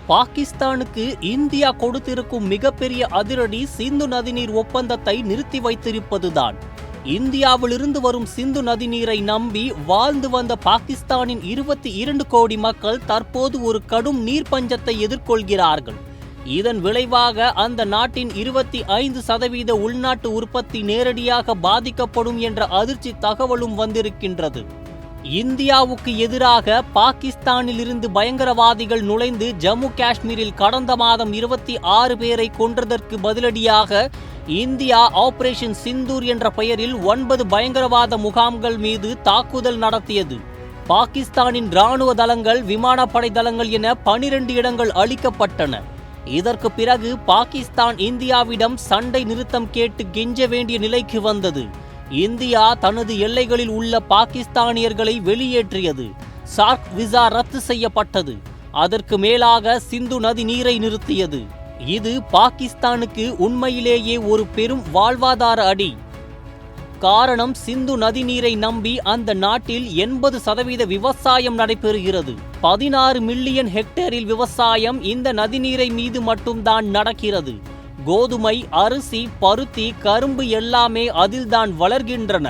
பாகிஸ்தானுக்கு இந்தியா கொடுத்திருக்கும் மிகப்பெரிய அதிரடி சிந்து நதிநீர் ஒப்பந்தத்தை நிறுத்தி வைத்திருப்பதுதான். இந்தியாவிலிருந்து வரும் சிந்து நதிநீரை நம்பி வாழ்ந்து வந்த பாகிஸ்தானின் 22 கோடி மக்கள் தற்போது ஒரு கடும் நீர் பஞ்சத்தை எதிர்கொள்கிறார்கள். இதன் விளைவாக அந்த நாட்டின் 25% உள்நாட்டு உற்பத்தி நேரடியாக பாதிக்கப்படும் என்ற அதிர்ச்சி தகவலும் வந்திருக்கின்றது. இந்தியாவுக்கு எதிராக பாகிஸ்தானில் இருந்து பயங்கரவாதிகள் நுழைந்து ஜம்மு காஷ்மீரில் கடந்த மாதம் 26 பேரை கொன்றதற்கு பதிலடியாக இந்தியா ஆபரேஷன் சிந்தூர் என்ற பெயரில் 9 பயங்கரவாத முகாம்கள் மீது தாக்குதல் நடத்தியது. பாகிஸ்தானின் இராணுவ தளங்கள், விமானப்படை தளங்கள் என 12 இடங்கள் அளிக்கப்பட்டன. இதற்கு பிறகு பாகிஸ்தான் இந்தியாவிடம் சண்டை நிறுத்தம் கேட்டு கெஞ்ச வேண்டிய நிலைக்கு வந்தது. இந்தியா தனது எல்லைகளில் உள்ள பாகிஸ்தானியர்களை வெளியேற்றியது. சார்க் விசா ரத்து செய்யப்பட்டது. அதற்கு மேலாக சிந்து நதி நீரை நிறுத்தியது. இது பாகிஸ்தானுக்கு உண்மையிலேயே ஒரு பெரும் வாழ்வாதார அடி. காரணம், சிந்து நதி நீரை நம்பி அந்த நாட்டில் 80% விவசாயம் நடைபெறுகிறது. 16 மில்லியன் ஹெக்டேரில் விவசாயம் இந்த நதிநீரை மீது மட்டும்தான் நடக்கிறது. கோதுமை, அரிசி, பருத்தி, கரும்பு எல்லாமே அதில்தான் வளர்கின்றன.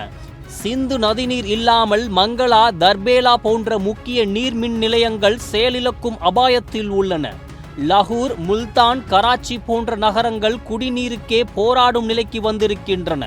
சிந்து நதிநீர் இல்லாமல் மங்களா, தர்பேலா போன்ற முக்கிய நீர்மின் நிலையங்கள் செயலிழக்கும் அபாயத்தில் உள்ளன. லகூர், முல்தான், கராச்சி போன்ற நகரங்கள் குடிநீருக்கே போராடும் நிலைக்கு வந்திருக்கின்றன.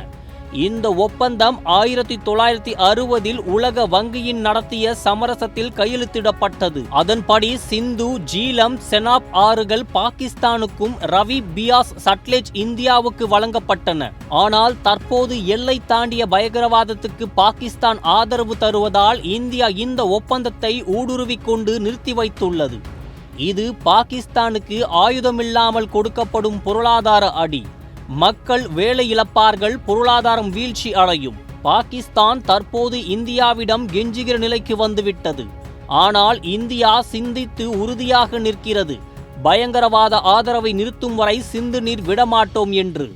இந்த ஒப்பந்தம் 1960இல் உலக வங்கியின் நடத்திய சமரசத்தில் கையெழுத்திடப்பட்டது. அதன்படி சிந்து, ஜீலம், செனாப் ஆறுகள் பாகிஸ்தானுக்கும், ரவி, பியாஸ், சட்லெஜ் இந்தியாவுக்கு வழங்கப்பட்டன. ஆனால் தற்போது எல்லை தாண்டிய பயங்கரவாதத்துக்கு பாகிஸ்தான் ஆதரவு தருவதால் இந்தியா இந்த ஒப்பந்தத்தை ஊடுருவிக் கொண்டு நிறுத்தி வைத்துள்ளது. இது பாகிஸ்தானுக்கு ஆயுதமில்லாமல் கொடுக்கப்படும் பொருளாதார அடி. மக்கள் வேலை இழப்பார்கள், பொருளாதாரம் வீழ்ச்சி அடையும். பாகிஸ்தான் தற்போது இந்தியாவிடம் கெஞ்சுகிற நிலைக்கு வந்துவிட்டது. ஆனால் இந்தியா சிந்தித்து உறுதியாக நிற்கிறது, பயங்கரவாத ஆதரவை நிறுத்தும் வரை சிந்து நீர் விடமாட்டோம் என்று.